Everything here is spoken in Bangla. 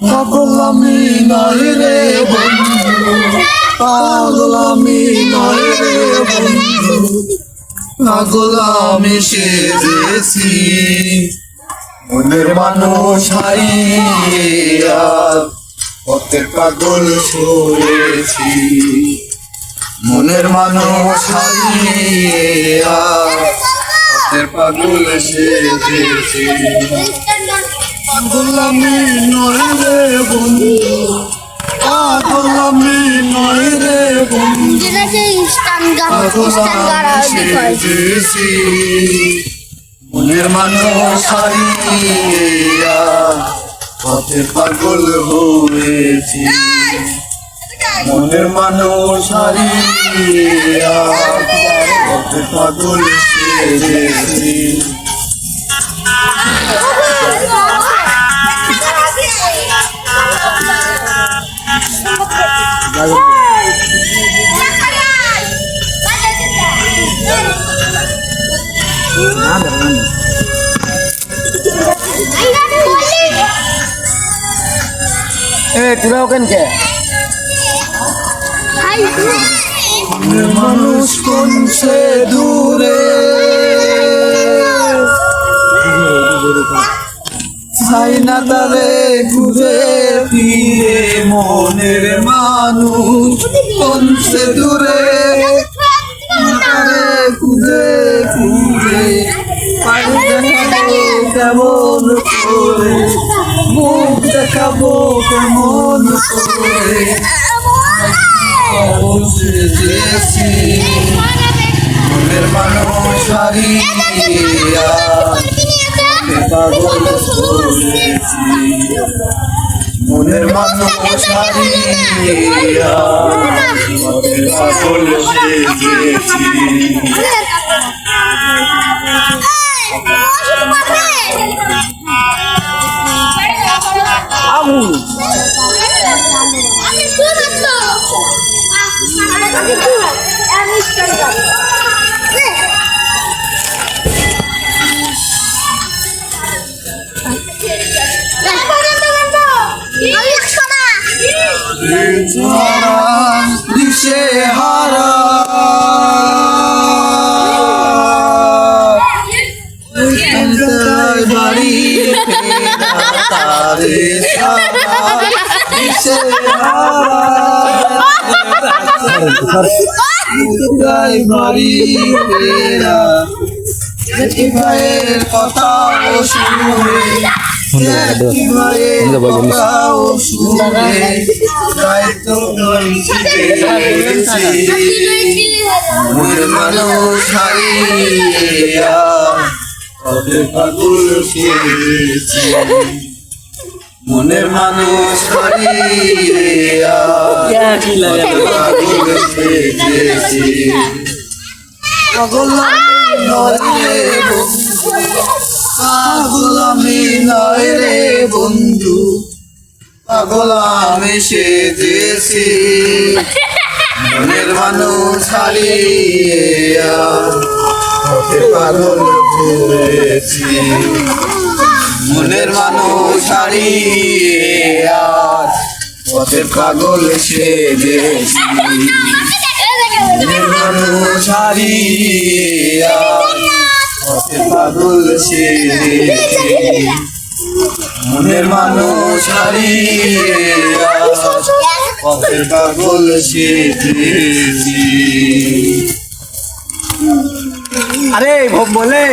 পাগলামি নয় রে বন্ধু, পাগলামি নয় রে বন্ধু, পাগলামি সেজেছি মনের মানুষ হারিয়ে পথের পাগল সরেছি। মনের মানুষ হারিয়ে পথের পাগল সেজেছি। পাগলামি নয় রে বন্ধু, পাগলামি নয় রে বন্ধু, পাগলামি সেজেছি মনের মানুষ হারিয়ে পথের পাগল হয়েছি। মনের মানুষ হারিয়ে পথের পাগল সেজেছি। তোরা ওখান কে মানুষ কোন সে দূরে চাই না তারে ঘুরে ফিরে। মনের মানুষ কোন সে দূরে তারে ঘুরে ফিরে। কেমন করে মুখ দেখাবো কেমন করে সেজেছি মনের মানুষ হারিয়ে পাগল হয়েছি। মনের মানুষ হারিয়ে পাগল সেজেছি। আগুন দিশে হারা বাড়ি তারে দিশে বাড়ি ফেরা ভাইয়ের কথাও শুনে ভাইয়ের কথাও শুনে মনের মানুষ হারিয়ে পথের পাগল সেজেছি। মনের মানুষ হারিয়ে পথের পাগল সেজেছি। পাগলামি নয় রে বন্ধু, পাগলামি সেজেছি মনের মানুষ হারিয়ে পথের পাগল হয়েছি। মনের মানুষ হারিয়ে পথের পাগল সেজেছি। মনের মানুষ হারিয়ে পথের পাগল সেজেছি। মনের মানুষ হারিয়ে পথের পাগল সেজেছি। আরে বলে